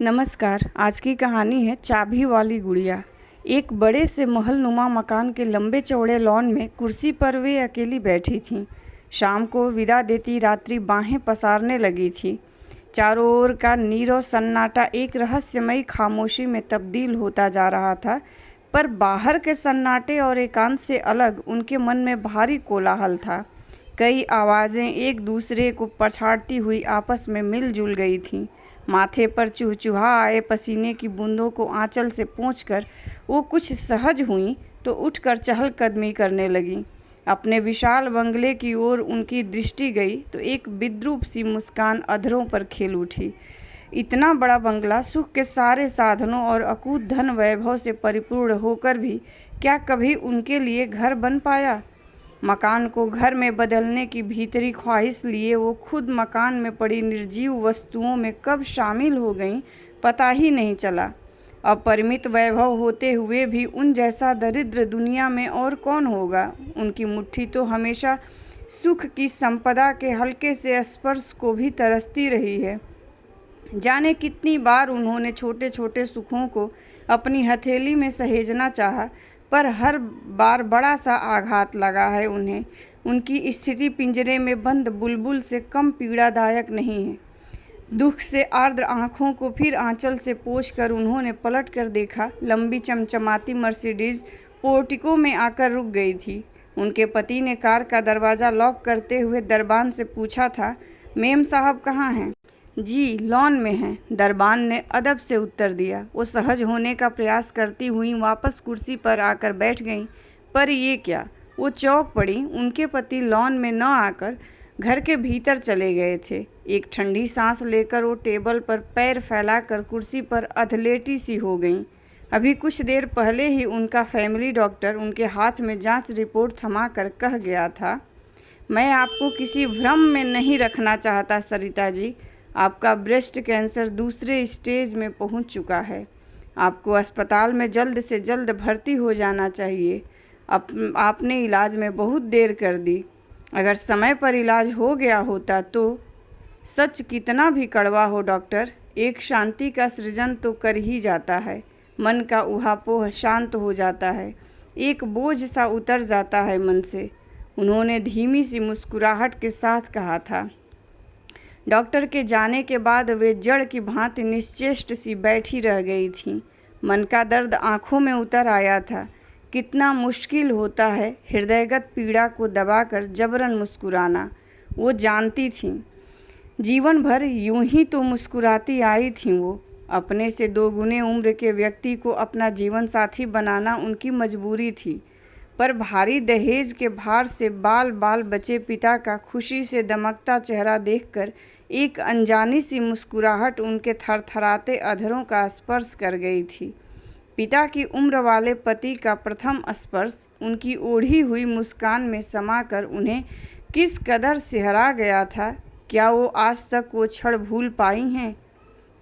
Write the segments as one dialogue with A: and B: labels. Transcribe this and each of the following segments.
A: नमस्कार। आज की कहानी है चाबी वाली गुड़िया। एक बड़े से महलनुमा मकान के लंबे चौड़े लॉन में कुर्सी पर वे अकेली बैठी थीं। शाम को विदा देती रात्रि बाहें पसारने लगी थी। चारों ओर का नीरव सन्नाटा एक रहस्यमयी खामोशी में तब्दील होता जा रहा था, पर बाहर के सन्नाटे और एकांत से अलग उनके मन में भारी कोलाहल था। कई आवाज़ें एक दूसरे को पछाड़ती हुई आपस में मिलजुल गई थीं। माथे पर चुहचुहा आए पसीने की बूंदों को आंचल से पोंछकर वो कुछ सहज हुईं तो उठकर चहलकदमी करने लगीं। अपने विशाल बंगले की ओर उनकी दृष्टि गई तो एक विद्रूप सी मुस्कान अधरों पर खेल उठी। इतना बड़ा बंगला, सुख के सारे साधनों और अकूत धन वैभव से परिपूर्ण होकर भी क्या कभी उनके लिए घर बन पाया? मकान को घर में बदलने की भीतरी ख्वाहिश लिए वो खुद मकान में पड़ी निर्जीव वस्तुओं में कब शामिल हो गईं, पता ही नहीं चला। अपरिमित वैभव होते हुए भी उन जैसा दरिद्र दुनिया में और कौन होगा। उनकी मुट्ठी तो हमेशा सुख की संपदा के हल्के से स्पर्श को भी तरसती रही है। जाने कितनी बार उन्होंने छोटे छोटे सुखों को अपनी हथेली में सहेजना चाहा, पर हर बार बड़ा सा आघात लगा है उन्हें। उनकी स्थिति पिंजरे में बंद बुलबुल से कम पीड़ादायक नहीं है। दुख से आर्द्र आंखों को फिर आंचल से पोंछकर उन्होंने पलट कर देखा। लंबी चमचमाती मर्सिडीज पोर्टिको में आकर रुक गई थी। उनके पति ने कार का दरवाज़ा लॉक करते हुए दरबान से पूछा था, मेम साहब कहाँ हैं? जी, लॉन में हैं, दरबान ने अदब से उत्तर दिया। वो सहज होने का प्रयास करती हुई वापस कुर्सी पर आकर बैठ गईं, पर ये क्या, वो चौंक पड़ी। उनके पति लॉन में न आकर घर के भीतर चले गए थे। एक ठंडी सांस लेकर वो टेबल पर पैर फैलाकर कुर्सी पर अधलेटी सी हो गईं। अभी कुछ देर पहले ही उनका फैमिली डॉक्टर उनके हाथ में जांच रिपोर्ट थमा कर कह गया था, मैं आपको किसी भ्रम में नहीं रखना चाहता सरिता जी, आपका ब्रेस्ट कैंसर दूसरे स्टेज में पहुंच चुका है। आपको अस्पताल में जल्द से जल्द भर्ती हो जाना चाहिए। आपने इलाज में बहुत देर कर दी। अगर समय पर इलाज हो गया होता तो। सच कितना भी कड़वा हो डॉक्टर, एक शांति का सृजन तो कर ही जाता है। मन का ऊहापोह शांत हो जाता है, एक बोझ सा उतर जाता है मन से। उन्होंने धीमी सी मुस्कुराहट के साथ कहा था। डॉक्टर के जाने के बाद वे जड़ की भांति निश्चेष्ट सी बैठी रह गई थीं। मन का दर्द आंखों में उतर आया था। कितना मुश्किल होता है हृदयगत पीड़ा को दबाकर जबरन मुस्कुराना। वो जानती थीं, जीवन भर यूं ही तो मुस्कुराती आई थीं वो। अपने से दोगुने उम्र के व्यक्ति को अपना जीवन साथी बनाना उनकी मजबूरी थी, पर भारी दहेज के भार से बाल बाल बचे पिता का खुशी से दमकता चेहरा देखकर एक अनजानी सी मुस्कुराहट उनके थरथराते अधरों का स्पर्श कर गई थी। पिता की उम्र वाले पति का प्रथम स्पर्श उनकी ओढ़ी हुई मुस्कान में समाकर उन्हें किस कदर सिहरा गया था। क्या वो आज तक वो क्षण भूल पाई हैं?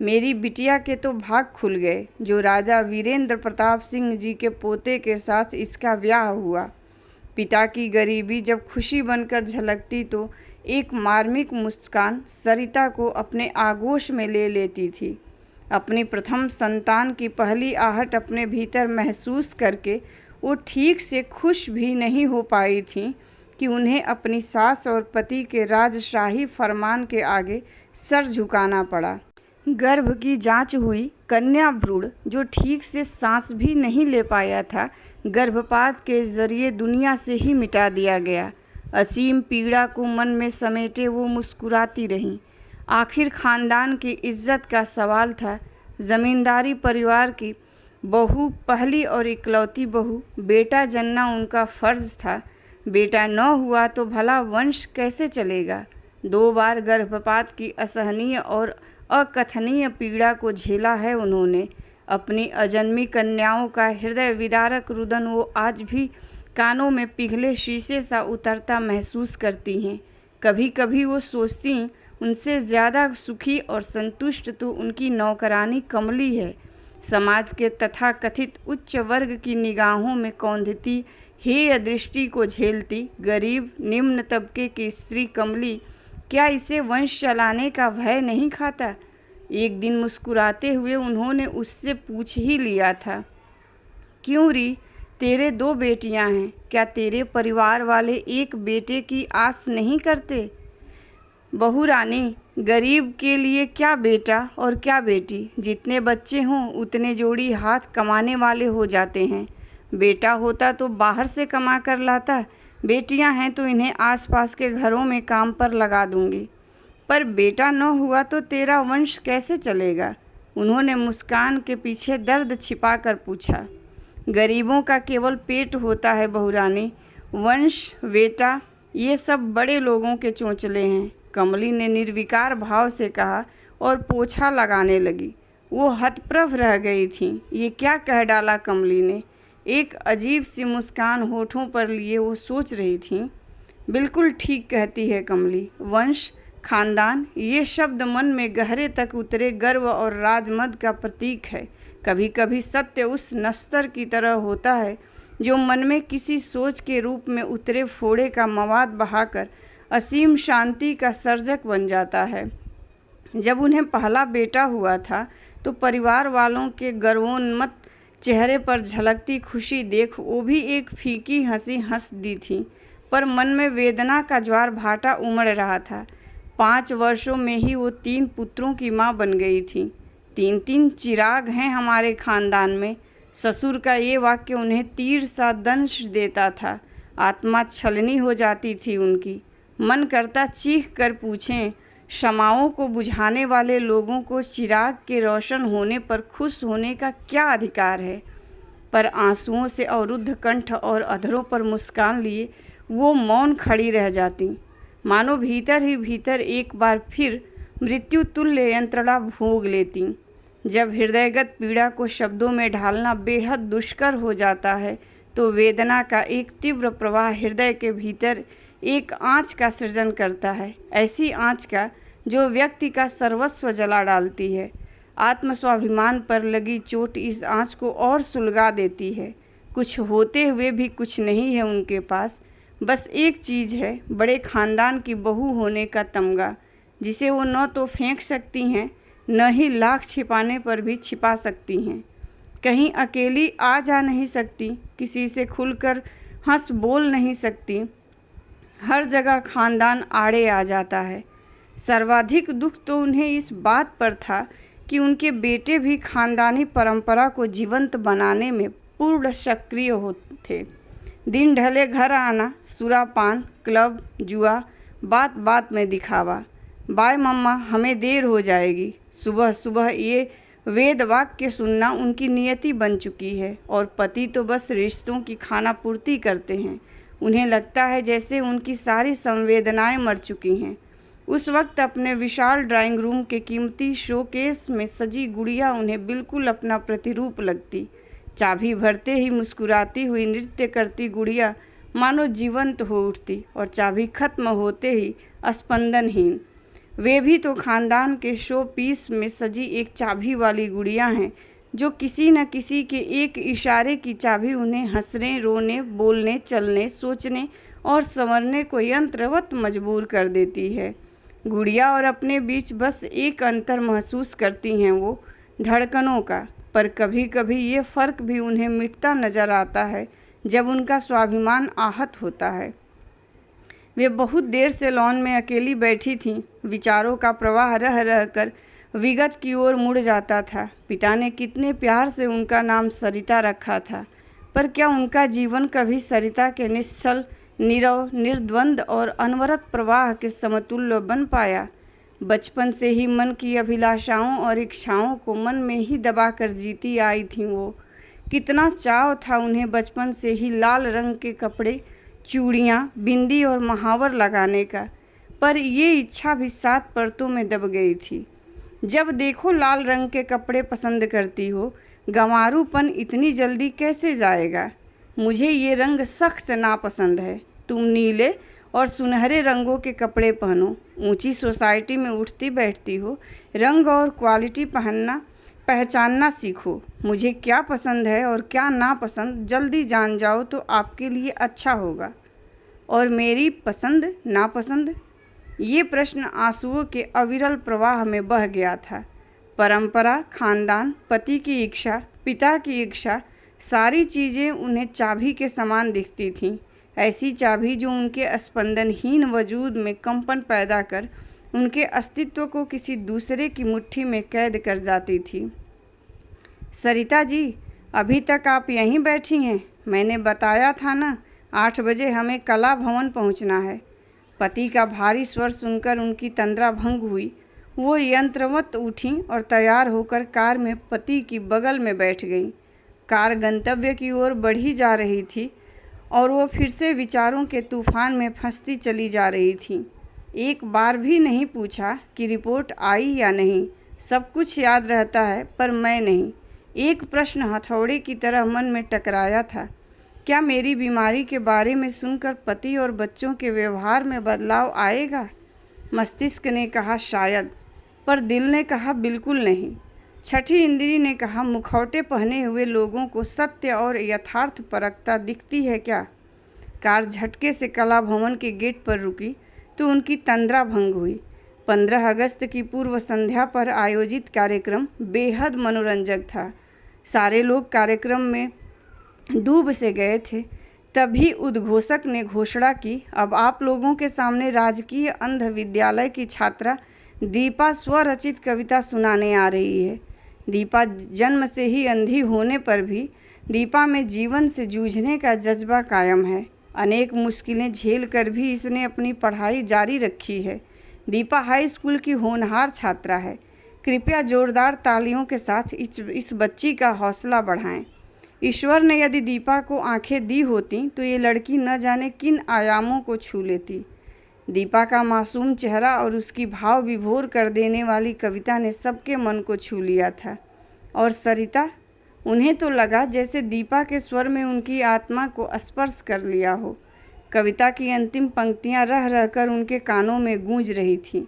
A: मेरी बिटिया के तो भाग खुल गए जो राजा वीरेंद्र प्रताप सिंह जी के पोते के साथ इसका ब्याह हुआ। पिता की गरीबी जब खुशी बनकर झलकती तो एक मार्मिक मुस्कान सरिता को अपने आगोश में ले लेती थी। अपनी प्रथम संतान की पहली आहट अपने भीतर महसूस करके वो ठीक से खुश भी नहीं हो पाई थी कि उन्हें अपनी सास और पति के राजशाही फरमान के आगे सर झुकाना पड़ा। गर्भ की जांच हुई। कन्या भ्रूण जो ठीक से सांस भी नहीं ले पाया था, गर्भपात के जरिए दुनिया से ही मिटा दिया गया। असीम पीड़ा को मन में समेटे वो मुस्कुराती रहीं। आखिर खानदान की इज्जत का सवाल था। ज़मींदारी परिवार की बहू, पहली और इकलौती बहू, बेटा जनना उनका फ़र्ज़ था। बेटा न हुआ तो भला वंश कैसे चलेगा? 2 बार गर्भपात की असहनीय और अकथनीय पीड़ा को झेला है उन्होंने। अपनी अजन्मी कन्याओं का हृदय विदारक रुदन वो आज भी कानों में पिघले शीशे सा उतरता महसूस करती हैं। कभी कभी वो सोचती उनसे ज़्यादा सुखी और संतुष्ट तो उनकी नौकरानी कमली है। समाज के तथाकथित उच्च वर्ग की निगाहों में कौंधती हेय दृष्टि को झेलती गरीब निम्न तबके की स्त्री कमली क्या इसे वंश चलाने का भय नहीं खाता? एक दिन मुस्कुराते हुए उन्होंने उससे पूछ ही लिया था, क्यों री, तेरे 2 बेटियां हैं, क्या तेरे परिवार वाले एक बेटे की आस नहीं करते? बहू रानी, गरीब के लिए क्या बेटा और क्या बेटी, जितने बच्चे हों उतने जोड़ी हाथ कमाने वाले हो जाते हैं। बेटा होता तो बाहर से कमा कर लाता, बेटियां हैं तो इन्हें आसपास के घरों में काम पर लगा दूंगी। पर बेटा न हुआ तो तेरा वंश कैसे चलेगा? उन्होंने मुस्कान के पीछे दर्द छिपा कर पूछा। गरीबों का केवल पेट होता है बहू रानी, वंश, बेटा, ये सब बड़े लोगों के चोंचले हैं, कमली ने निर्विकार भाव से कहा और पोछा लगाने लगी। वो हतप्रभ रह गई थी। ये क्या कह डाला कमली ने? एक अजीब सी मुस्कान होठों पर लिए वो सोच रही थी। बिल्कुल ठीक कहती है कमली, वंश, खानदान, ये शब्द मन में गहरे तक उतरे गर्व और राजमद का प्रतीक है। कभी कभी सत्य उस नस्तर की तरह होता है जो मन में किसी सोच के रूप में उतरे फोड़े का मवाद बहाकर असीम शांति का सर्जक बन जाता है। जब उन्हें पहला बेटा हुआ था तो परिवार वालों के गर्वोन्मत्त चेहरे पर झलकती खुशी देख वो भी एक फीकी हंसी हंस दी थी, पर मन में वेदना का ज्वार भाटा उमड़ रहा था। 5 वर्षों में ही वो 3 पुत्रों की माँ बन गई थी। 3 चिराग हैं हमारे खानदान में। ससुर का ये वाक्य उन्हें तीर सा दंश देता था। आत्मा छलनी हो जाती थी उनकी। मन करता चीख कर पूछें, शमाओं को बुझाने वाले लोगों को चिराग के रोशन होने पर खुश होने का क्या अधिकार है? पर आंसुओं से अवरुद्ध कंठ और अधरों पर मुस्कान लिए वो मौन खड़ी रह जाती, मानो भीतर ही भीतर एक बार फिर मृत्यु तुल्य यंत्रणा भोग लेती। जब हृदयगत पीड़ा को शब्दों में ढालना बेहद दुष्कर हो जाता है तो वेदना का एक तीव्र प्रवाह हृदय के भीतर एक आँच का सृजन करता है, ऐसी आँच का जो व्यक्ति का सर्वस्व जला डालती है। आत्मस्वाभिमान पर लगी चोट इस आँच को और सुलगा देती है। कुछ होते हुए भी कुछ नहीं है उनके पास। बस एक चीज़ है, बड़े खानदान की बहू होने का तमगा, जिसे वो न तो फेंक सकती हैं न ही लाख छिपाने पर भी छिपा सकती हैं। कहीं अकेली आ जा नहीं सकती, किसी से खुलकर हंस बोल नहीं सकती। हर जगह खानदान आड़े आ जाता है। सर्वाधिक दुख तो उन्हें इस बात पर था कि उनके बेटे भी खानदानी परंपरा को जीवंत बनाने में पूर्ण सक्रिय होते थे। दिन ढले घर आना, सुरापान, क्लब, जुआ, बात बात में दिखावा। बाय मम्मा, हमें देर हो जाएगी। सुबह सुबह ये वेद वाक्य सुनना उनकी नियति बन चुकी है। और पति तो बस रिश्तों की खाना पूर्ति करते हैं। उन्हें लगता है जैसे उनकी सारी संवेदनाएं मर चुकी हैं। उस वक्त अपने विशाल ड्राइंग रूम के कीमती शोकेस में सजी गुड़िया उन्हें बिल्कुल अपना प्रतिरूप लगती। चाबी भरते ही मुस्कुराती हुई नृत्य करती गुड़िया मानो जीवंत हो उठती और चाबी खत्म होते ही स्पंदनहीन। वे भी तो खानदान के शो पीस में सजी एक चाबी वाली गुड़िया हैं जो किसी न किसी के एक इशारे की चाबी उन्हें हंसने, रोने, बोलने, चलने, सोचने और संवरने को यंत्रवत मजबूर कर देती है। गुड़िया और अपने बीच बस एक अंतर महसूस करती हैं, वो धड़कनों का। पर कभी कभी ये फ़र्क भी उन्हें मिटता नज़र आता है जब उनका स्वाभिमान आहत होता है। वे बहुत देर से लॉन में अकेली बैठी थीं। विचारों का प्रवाह रह रह कर विगत की ओर मुड़ जाता था। पिता ने कितने प्यार से उनका नाम सरिता रखा था, पर क्या उनका जीवन कभी सरिता के निश्चल, नीरव, निर्द्वंद और अनवरत प्रवाह के समतुल्य बन पाया? बचपन से ही मन की अभिलाषाओं और इच्छाओं को मन में ही दबाकर जीती आई थीं वो। कितना चाव था उन्हें बचपन से ही लाल रंग के कपड़े, चूड़ियाँ, बिंदी और महावर लगाने का, पर ये इच्छा भी 7 परतों में दब गई थी। जब देखो लाल रंग के कपड़े पसंद करती हो, गंवारूपन इतनी जल्दी कैसे जाएगा? मुझे ये रंग सख्त नापसंद है। तुम नीले और सुनहरे रंगों के कपड़े पहनो, ऊंची सोसाइटी में उठती बैठती हो, रंग और क्वालिटी पहचानना सीखो। मुझे क्या पसंद है और क्या नापसंद जल्दी जान जाओ तो आपके लिए अच्छा होगा। और मेरी पसंद नापसंद, ये प्रश्न आंसुओं के अविरल प्रवाह में बह गया था। परंपरा, खानदान, पति की इच्छा, पिता की इच्छा, सारी चीज़ें उन्हें चाबी के समान दिखती थीं। ऐसी चाबी जो उनके स्पंदनहीन वजूद में कंपन पैदा कर उनके अस्तित्व को किसी दूसरे की मुट्ठी में कैद कर जाती थी। सरिता जी, अभी तक आप यहीं बैठी हैं? मैंने बताया था ना, 8 बजे हमें कला भवन पहुंचना है। पति का भारी स्वर सुनकर उनकी तंद्रा भंग हुई। वो यंत्रवत उठीं और तैयार होकर कार में पति की बगल में बैठ गईं। कार गंतव्य की ओर बढ़ी जा रही थी और वो फिर से विचारों के तूफान में फंसती चली जा रही थी। एक बार भी नहीं पूछा कि रिपोर्ट आई या नहीं। सब कुछ याद रहता है, पर मैं नहीं। एक प्रश्न हथौड़े की तरह मन में टकराया था। क्या मेरी बीमारी के बारे में सुनकर पति और बच्चों के व्यवहार में बदलाव आएगा? मस्तिष्क ने कहा शायद, पर दिल ने कहा बिल्कुल नहीं। छठी इंद्री ने कहा, मुखौटे पहने हुए लोगों को सत्य और यथार्थ परखता दिखती है क्या? कार झटके से कला भवन के गेट पर रुकी तो उनकी तंद्रा भंग हुई। 15 अगस्त की पूर्व संध्या पर आयोजित कार्यक्रम बेहद मनोरंजक था। सारे लोग कार्यक्रम में डूब से गए थे। तभी उद्घोषक ने घोषणा की, अब आप लोगों के सामने राजकीय अंध विद्यालय की छात्रा दीपा स्वरचित कविता सुनाने आ रही है। दीपा जन्म से ही अंधी होने पर भी दीपा में जीवन से जूझने का जज्बा कायम है। अनेक मुश्किलें झेल कर भी इसने अपनी पढ़ाई जारी रखी है। दीपा हाई स्कूल की होनहार छात्रा है। कृपया जोरदार तालियों के साथ इस बच्ची का हौसला बढ़ाएं। ईश्वर ने यदि दीपा को आंखें दी होती तो ये लड़की न जाने किन आयामों को छू लेती। दीपा का मासूम चेहरा और उसकी भाव विभोर कर देने वाली कविता ने सबके मन को छू लिया था। और सरिता, उन्हें तो लगा जैसे दीपा के स्वर में उनकी आत्मा को स्पर्श कर लिया हो। कविता की अंतिम पंक्तियां रह रहकर उनके कानों में गूंज रही थीं।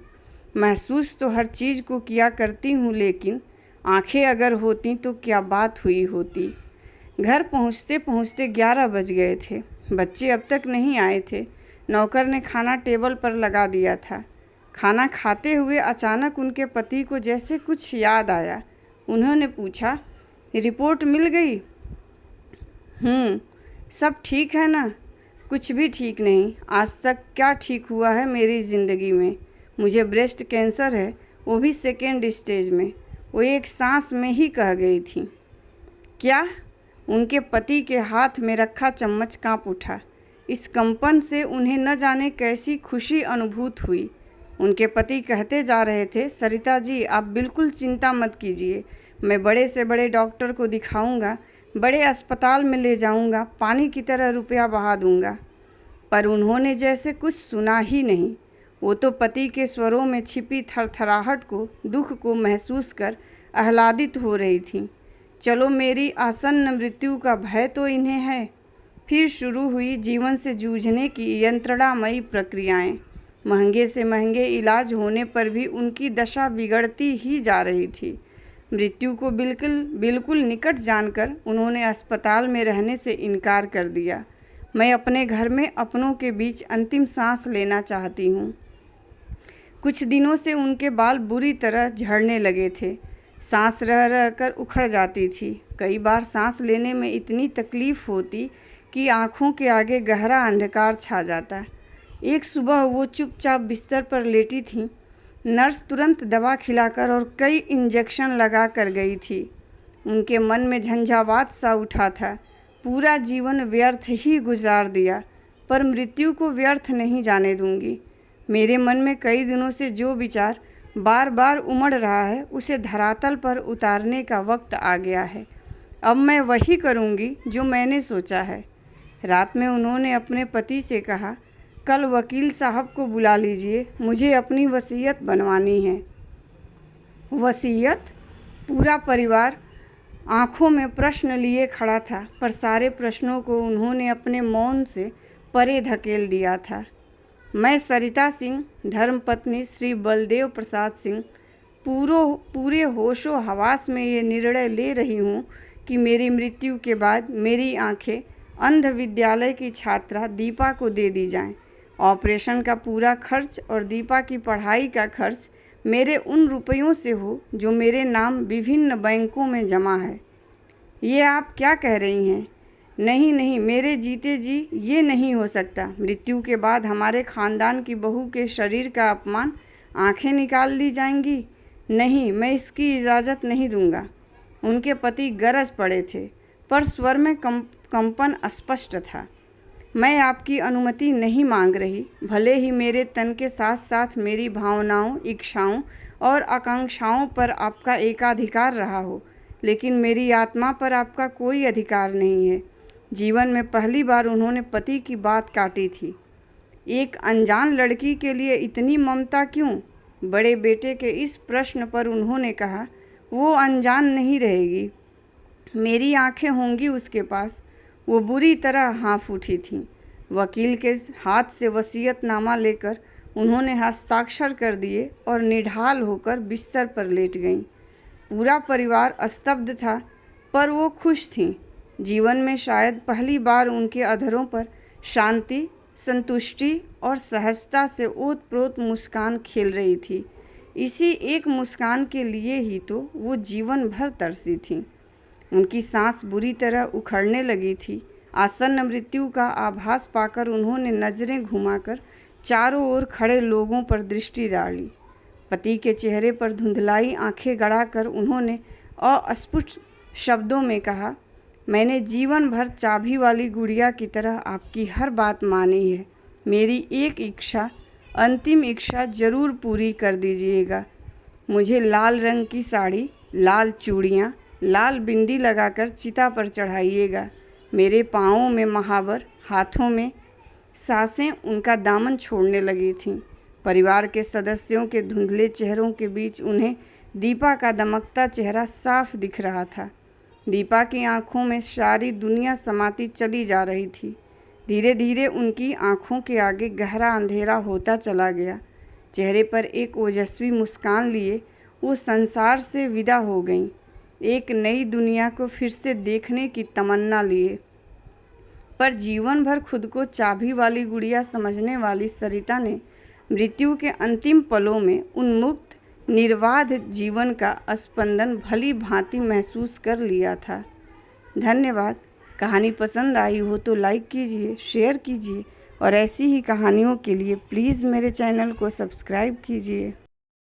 A: महसूस तो हर चीज़ को किया करती हूँ, लेकिन आंखें अगर होती तो क्या बात हुई होती। घर पहुँचते पहुँचते 11 बज गए थे। बच्चे अब तक नहीं आए थे। नौकर ने खाना टेबल पर लगा दिया था। खाना खाते हुए अचानक उनके पति को जैसे कुछ याद आया। उन्होंने पूछा, रिपोर्ट मिल गई? सब ठीक है ना? कुछ भी ठीक नहीं। आज तक क्या ठीक हुआ है मेरी ज़िंदगी में? मुझे ब्रेस्ट कैंसर है, वो भी 2nd स्टेज में। वो एक सांस में ही कह गई थी। क्या? उनके पति के हाथ में रखा चम्मच कांप उठा। इस कंपन से उन्हें न जाने कैसी खुशी अनुभूत हुई। उनके पति कहते जा रहे थे, सरिता जी, आप बिल्कुल चिंता मत कीजिए। मैं बड़े से बड़े डॉक्टर को दिखाऊंगा, बड़े अस्पताल में ले जाऊंगा, पानी की तरह रुपया बहा दूंगा। पर उन्होंने जैसे कुछ सुना ही नहीं। वो तो पति के स्वरों में छिपी थरथराहट को, दुख को महसूस कर आह्लादित हो रही थी। चलो, मेरी आसन्न मृत्यु का भय तो इन्हें है। फिर शुरू हुई जीवन से जूझने की यंत्रणामयी प्रक्रियाएं। महंगे से महंगे इलाज होने पर भी उनकी दशा बिगड़ती ही जा रही थी। मृत्यु को बिल्कुल निकट जानकर उन्होंने अस्पताल में रहने से इनकार कर दिया। मैं अपने घर में अपनों के बीच अंतिम सांस लेना चाहती हूँ। कुछ दिनों से उनके बाल बुरी तरह झड़ने लगे थे। सांस रह रह कर उखड़ जाती थी। कई बार सांस लेने में इतनी तकलीफ़ होती कि आँखों के आगे गहरा अंधकार छा जाता। एक सुबह वो चुपचाप बिस्तर पर लेटी थीं। नर्स तुरंत दवा खिलाकर और कई इंजेक्शन लगा कर गई थी। उनके मन में झंझावात सा उठा था। पूरा जीवन व्यर्थ ही गुजार दिया, पर मृत्यु को व्यर्थ नहीं जाने दूंगी। मेरे मन में कई दिनों से जो विचार बार बार उमड़ रहा है, उसे धरातल पर उतारने का वक्त आ गया है। अब मैं वही करूंगी जो मैंने सोचा है। रात में उन्होंने अपने पति से कहा, कल वकील साहब को बुला लीजिए, मुझे अपनी वसीयत बनवानी है। वसीयत? पूरा परिवार आंखों में प्रश्न लिए खड़ा था, पर सारे प्रश्नों को उन्होंने अपने मौन से परे धकेल दिया था। मैं सरिता सिंह, धर्मपत्नी श्री बलदेव प्रसाद सिंह, पूरे होशो हवास में ये निर्णय ले रही हूँ कि मेरी मृत्यु के बाद मेरी आंखें अंध विद्यालय की छात्रा दीपा को दे दी जाएं। ऑपरेशन का पूरा खर्च और दीपा की पढ़ाई का खर्च मेरे उन रुपयों से हो जो मेरे नाम विभिन्न बैंकों में जमा है। ये आप क्या कह रही हैं? नहीं नहीं, मेरे जीते जी ये नहीं हो सकता। मृत्यु के बाद हमारे खानदान की बहू के शरीर का अपमान, आंखें निकाल ली जाएंगी। नहीं, मैं इसकी इजाज़त नहीं दूंगा। उनके पति गरज पड़े थे, पर स्वर में कंपन स्पष्ट था। मैं आपकी अनुमति नहीं मांग रही। भले ही मेरे तन के साथ साथ मेरी भावनाओं, इच्छाओं और आकांक्षाओं पर आपका एकाधिकार रहा हो, लेकिन मेरी आत्मा पर आपका कोई अधिकार नहीं है। जीवन में पहली बार उन्होंने पति की बात काटी थी। एक अनजान लड़की के लिए इतनी ममता क्यों? बड़े बेटे के इस प्रश्न पर उन्होंने कहा, वो अनजान नहीं रहेगी। मेरी आंखें होंगी उसके पास। वो बुरी तरह हाँफ उठी थीं। वकील के हाथ से वसीयतनामा लेकर उन्होंने हस्ताक्षर कर दिए और निढाल होकर बिस्तर पर लेट गईं। पूरा परिवार स्तब्ध था, पर वो खुश थीं। जीवन में शायद पहली बार उनके अधरों पर शांति, संतुष्टि और सहजता से ओतप्रोत मुस्कान खेल रही थी। इसी एक मुस्कान के लिए ही तो वो जीवन भर तरसी थीं। उनकी सांस बुरी तरह उखड़ने लगी थी। आसन्न मृत्यु का आभास पाकर उन्होंने नज़रें घुमाकर चारों ओर खड़े लोगों पर दृष्टि डाली। पति के चेहरे पर धुंधलाई आंखें गड़ाकर उन्होंने अस्फुट शब्दों में कहा, मैंने जीवन भर चाबी वाली गुड़िया की तरह आपकी हर बात मानी है। मेरी एक इच्छा, अंतिम इच्छा जरूर पूरी कर दीजिएगा। मुझे लाल रंग की साड़ी, लाल चूड़ियाँ, लाल बिंदी लगाकर चिता पर चढ़ाइएगा। मेरे पाँवों में महावर, हाथों में सांसें उनका दामन छोड़ने लगी थीं। परिवार के सदस्यों के धुंधले चेहरों के बीच उन्हें दीपा का दमकता चेहरा साफ दिख रहा था। दीपा की आंखों में सारी दुनिया समाती चली जा रही थी। धीरे धीरे उनकी आंखों के आगे गहरा अंधेरा होता चला गया। चेहरे पर एक ओजस्वी मुस्कान लिए वो संसार से विदा हो गईं, एक नई दुनिया को फिर से देखने की तमन्ना लिए। पर जीवन भर खुद को चाबी वाली गुड़िया समझने वाली सरिता ने मृत्यु के अंतिम पलों में उन्मुक्त निर्बाध जीवन का स्पंदन भली भांति महसूस कर लिया था। धन्यवाद। कहानी पसंद आई हो तो लाइक कीजिए, शेयर कीजिए और ऐसी ही कहानियों के लिए प्लीज़ मेरे चैनल को सब्सक्राइब कीजिए।